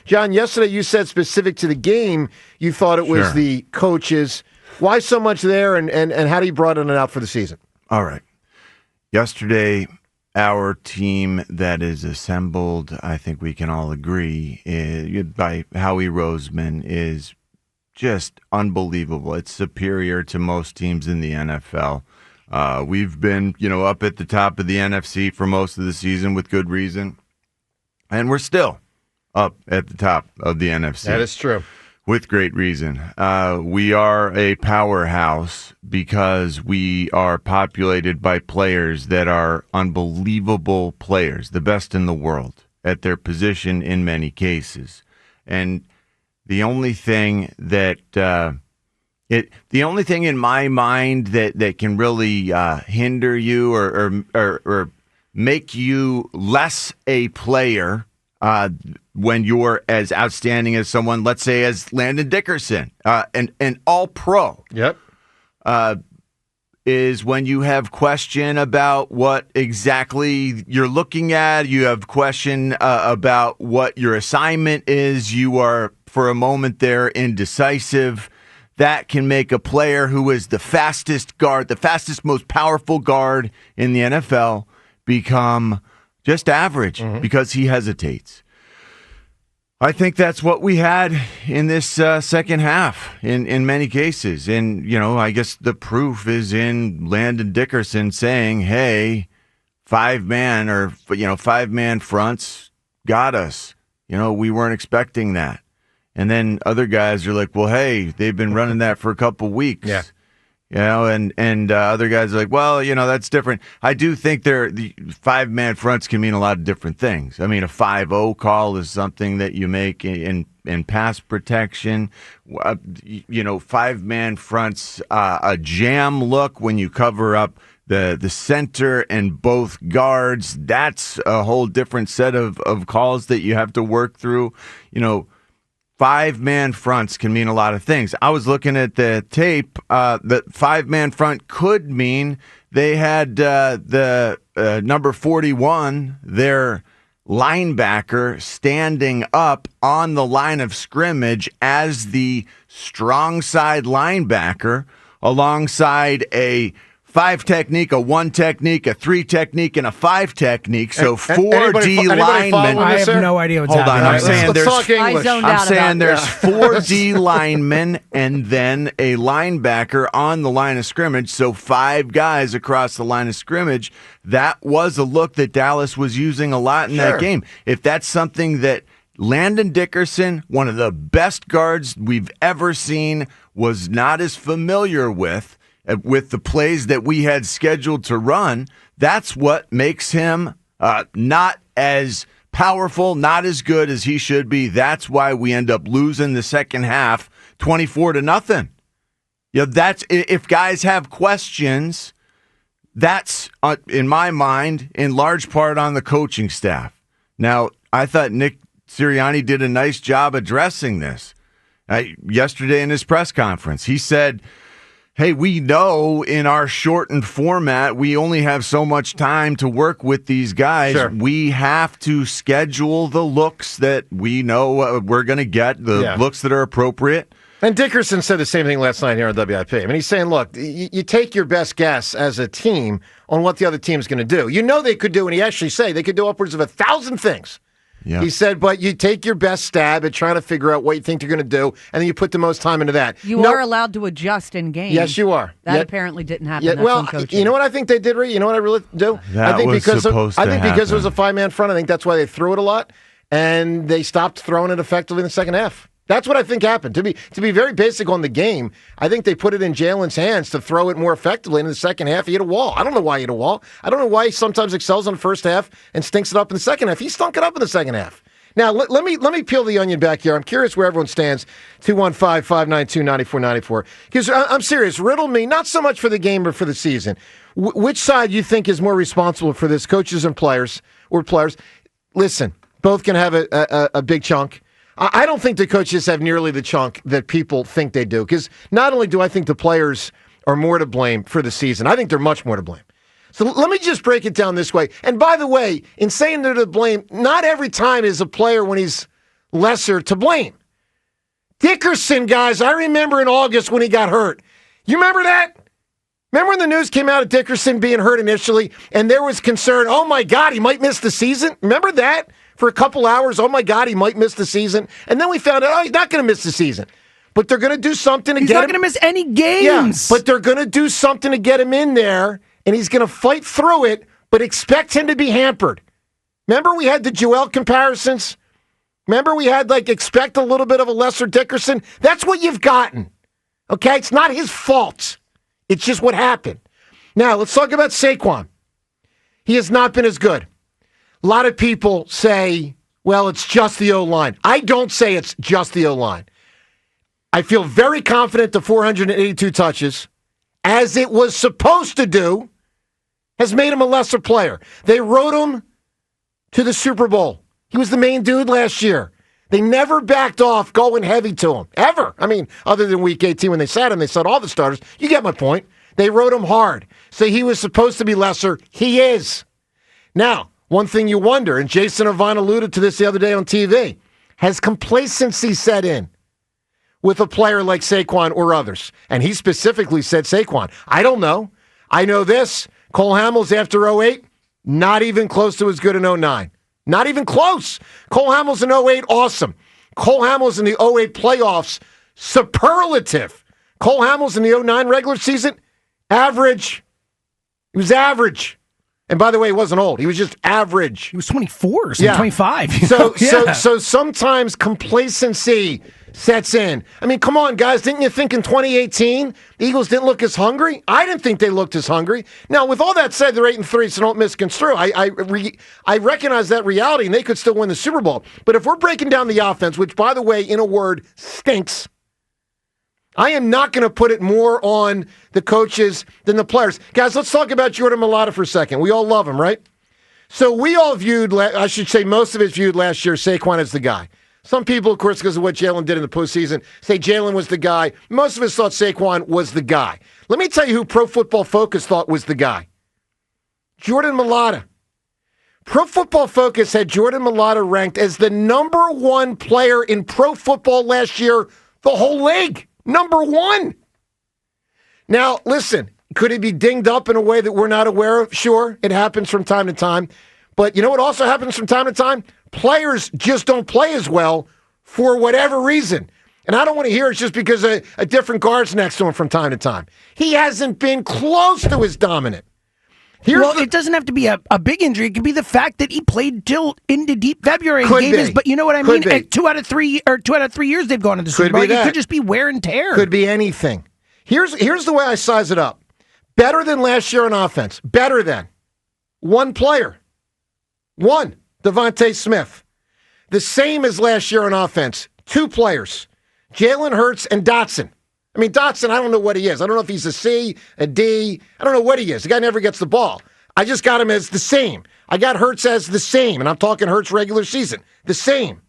John, yesterday you said specific to the game, you thought it was the coaches. Why so much there, and how do you broaden it out for the season? All right. Yesterday, our team that is assembled, I think we can all agree, by Howie Roseman is just unbelievable. It's superior to most teams in the NFL. We've been, up at the top of the NFC for most of the season with good reason, and we're still up at the top of the NFC. That is true. With great reason. We are a powerhouse because we are populated by players that are unbelievable players, the best in the world at their position in many cases. And the only thing that the only thing in my mind that can really hinder you or make you less a player when you're as outstanding as someone, let's say, as Landon Dickerson, an all-pro. Yep. Is when you have question about what exactly you're looking at. You have question about what your assignment is. You are, for a moment there, indecisive. That can make a player who is the fastest guard, the fastest, most powerful guard in the NFL, become just average because he hesitates. I think that's what we had in this second half in many cases. And, I guess the proof is in Landon Dickerson saying, hey, five-man fronts got us. We weren't expecting that. And then other guys are like, well, hey, they've been running that for a couple weeks. Yeah. And other guys are like, well, that's different. I do think the five-man fronts can mean a lot of different things. I mean, a 5-0 call is something that you make in pass protection. Five-man fronts, a jam look when you cover up the center and both guards. That's a whole different set of calls that you have to work through. Five-man fronts can mean a lot of things. I was looking at the tape. The five-man front could mean they had the number 41, their linebacker, standing up on the line of scrimmage as the strong side linebacker alongside a 5 technique, a 1 technique, a 3 technique, and a 5 technique. So 4 D linemen. I have no idea what's happening. Hold on, I'm saying let's talk English. I'm saying there's 4 D linemen and then a linebacker on the line of scrimmage. So 5 guys across the line of scrimmage. That was a look that Dallas was using a lot in that game. If that's something that Landon Dickerson, one of the best guards we've ever seen, was not as familiar with the plays that we had scheduled to run, that's what makes him not as powerful, not as good as he should be. That's why we end up losing the second half 24-0. That's if guys have questions, that's in my mind in large part on the coaching staff. Now, I thought Nick Sirianni did a nice job addressing this yesterday in his press conference. He said, hey, we know in our shortened format, we only have so much time to work with these guys. Sure. We have to schedule the looks that we know we're going to get, the looks that are appropriate. And Dickerson said the same thing last night here on WIP. I mean, he's saying, look, you take your best guess as a team on what the other team's going to do. They could do, and he actually said they could do upwards of 1,000 things. Yep. He said, but you take your best stab at trying to figure out what you think they're going to do, and then you put the most time into that. You are allowed to adjust in game. Yes, you are. That apparently didn't happen. Well, you know what I think they did, Reed? You know what I really do? I think because it was a 5-man front, I think that's why they threw it a lot, and they stopped throwing it effectively in the second half. That's what I think happened. To be very basic on the game, I think they put it in Jalen's hands to throw it more effectively. In the second half, he hit a wall. I don't know why he hit a wall. I don't know why he sometimes excels in the first half and stinks it up in the second half. He stunk it up in the second half. Now, let me peel the onion back here. I'm curious where everyone stands. 215-592-9494. Because I'm serious. Riddle me, not so much for the game, but for the season. Which side you think is more responsible for this, coaches and players, or players? Listen, both can have a big chunk. I don't think the coaches have nearly the chunk that people think they do, because not only do I think the players are more to blame for the season, I think they're much more to blame. So let me just break it down this way. And by the way, in saying they're to blame, not every time is a player when he's lesser to blame. Dickerson, guys, I remember in August when he got hurt. You remember that? Remember when the news came out of Dickerson being hurt initially, and there was concern, oh my God, he might miss the season? Remember that? For a couple hours, oh my God, he might miss the season. And then we found out, oh, he's not going to miss the season. But they're going to do something to get him. He's not going to miss any games. Yeah, but they're going to do something to get him in there, and he's going to fight through it, but expect him to be hampered. Remember we had the Joel comparisons? Remember we had, expect a little bit of a lesser Dickerson? That's what you've gotten. Okay? It's not his fault. It's just what happened. Now, let's talk about Saquon. He has not been as good. A lot of people say, well, it's just the O-line. I don't say it's just the O-line. I feel very confident the 482 touches, as it was supposed to do, has made him a lesser player. They rode him to the Super Bowl. He was the main dude last year. They never backed off going heavy to him, ever. I mean, other than Week 18 when they sat him, they sat all the starters. You get my point. They rode him hard. So he was supposed to be lesser. He is. Now, one thing you wonder, and Jason Irvine alluded to this the other day on TV, has complacency set in with a player like Saquon or others? And he specifically said Saquon. I don't know. I know this. Cole Hamels after 08, not even close to as good in 09. Not even close. Cole Hamels in 08, awesome. Cole Hamels in the 08 playoffs, superlative. Cole Hamels in the 09 regular season, average. He was average. And by the way, he wasn't old. He was just average. He was 24 or 25. So sometimes complacency sets in. I mean, come on, guys. Didn't you think in 2018 the Eagles didn't look as hungry? I didn't think they looked as hungry. Now, with all that said, they're 8-3, so don't misconstrue. I recognize that reality, and they could still win the Super Bowl. But if we're breaking down the offense, which, by the way, in a word, stinks, I am not going to put it more on the coaches than the players. Guys, let's talk about Jordan Mailata for a second. We all love him, right? So we all viewed, I should say most of us viewed last year Saquon as the guy. Some people, of course, because of what Jalen did in the postseason, say Jalen was the guy. Most of us thought Saquon was the guy. Let me tell you who Pro Football Focus thought was the guy. Jordan Mailata. Pro Football Focus had Jordan Mailata ranked as the number one player in pro football last year, the whole league. Number one. Now, listen, could he be dinged up in a way that we're not aware of? Sure, it happens from time to time. But you know what also happens from time to time? Players just don't play as well for whatever reason. And I don't want to hear it's just because a different guard's next to him from time to time. He hasn't been close to as dominant. It doesn't have to be a big injury. It could be the fact that he played till into deep February. But you know what I mean? 2 out of 3 years they've gone to the Super Bowl. It could just be wear and tear. Could be anything. Here's the way I size it up. Better than last year on offense. Better than. One player. One. Devontae Smith. The same as last year on offense. 2 players. Jalen Hurts and Dotson. I mean, Dotson, I don't know what he is. I don't know if he's a C, a D. I don't know what he is. The guy never gets the ball. I just got him as the same. I got Hurts as the same, and I'm talking Hurts regular season. The same.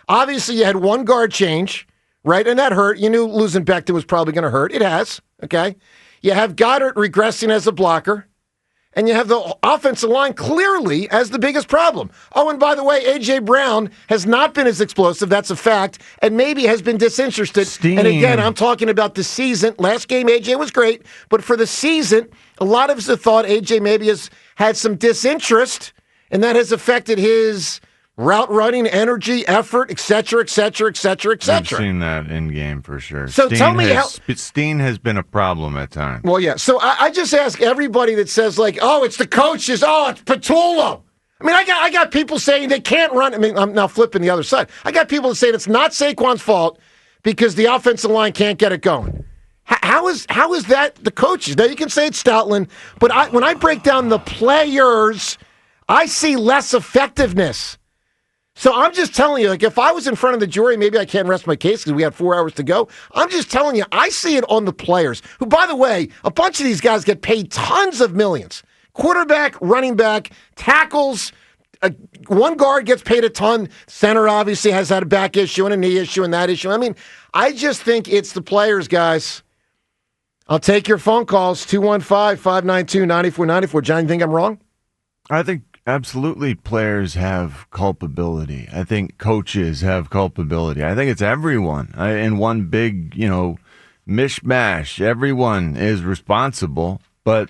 Obviously, you had one guard change, right? And that hurt. You knew losing Becton was probably going to hurt. It has, okay? You have Goddard regressing as a blocker, and you have the offensive line clearly as the biggest problem. Oh, and by the way, A.J. Brown has not been as explosive. That's a fact. And maybe has been disinterested. And again, I'm talking about the season. Last game, A.J. was great. But for the season, a lot of us have thought A.J. maybe has had some disinterest, and that has affected his route running, energy, effort, et cetera, et cetera, et cetera, et cetera. I've seen that in game for sure. So tell me how Steen has been a problem at times. Well, yeah. So I just ask everybody that says oh, it's the coaches. Oh, it's Patullo. I mean, I got people saying they can't run. I mean, I'm now flipping the other side. I got people that say it's not Saquon's fault because the offensive line can't get it going. How is that the coaches? Now you can say it's Stoutland, but when I break down the players, I see less effectiveness. So I'm just telling you, if I was in front of the jury, maybe I can't rest my case because we have 4 hours to go. I'm just telling you, I see it on the players, who, by the way, a bunch of these guys get paid tons of millions. Quarterback, running back, tackles, one guard gets paid a ton. Center obviously has had a back issue and a knee issue and that issue. I mean, I just think it's the players, guys. I'll take your phone calls, 215-592-9494. John, you think I'm wrong? I think absolutely players have culpability. I think coaches have culpability. I think it's everyone in one big, mishmash. Everyone is responsible, but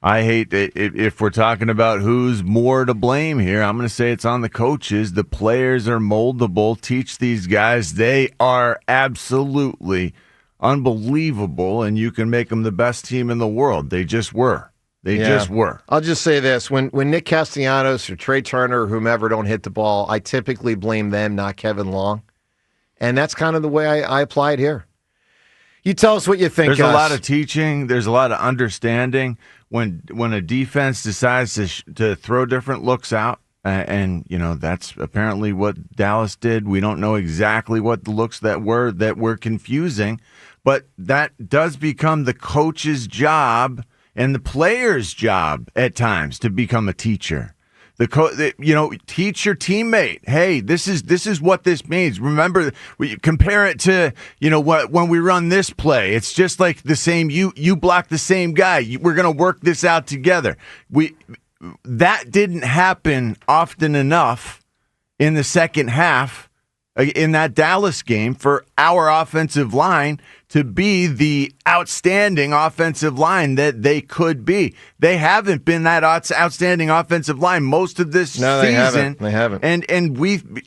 I hate it. If we're talking about who's more to blame here, I'm going to say it's on the coaches. The players are moldable. Teach these guys. They are absolutely unbelievable, and you can make them the best team in the world. They just were. Just were. I'll just say this. When Nick Castellanos or Trey Turner or whomever don't hit the ball, I typically blame them, not Kevin Long. And that's kind of the way I apply it here. You tell us what you think. There's a lot of teaching. There's a lot of understanding. When a defense decides to throw different looks out, and that's apparently what Dallas did. We don't know exactly what the looks that were confusing, but that does become the coach's job and the player's job at times to become a teacher. Teach your teammate. Hey, this is what this means. Remember, we compare it to when we run this play. It's just like the same. You block the same guy. We're going to work this out together. That didn't happen often enough in the second half in that Dallas game for our offensive line to be the outstanding offensive line that they could be. They haven't been that outstanding offensive line most of this season. They haven't. And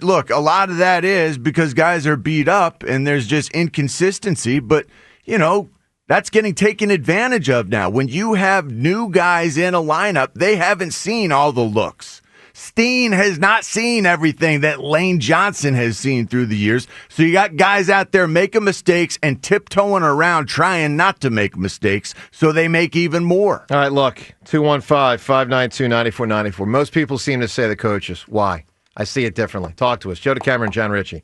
look, a lot of that is because guys are beat up and there's just inconsistency, but that's getting taken advantage of now. When you have new guys in a lineup, they haven't seen all the looks. Steen has not seen everything that Lane Johnson has seen through the years. So you got guys out there making mistakes and tiptoeing around trying not to make mistakes so they make even more. All right, look, 215-592-9494. Most people seem to say the coaches. Why? I see it differently. Talk to us. Joe DeCamara and Jon Ritchie.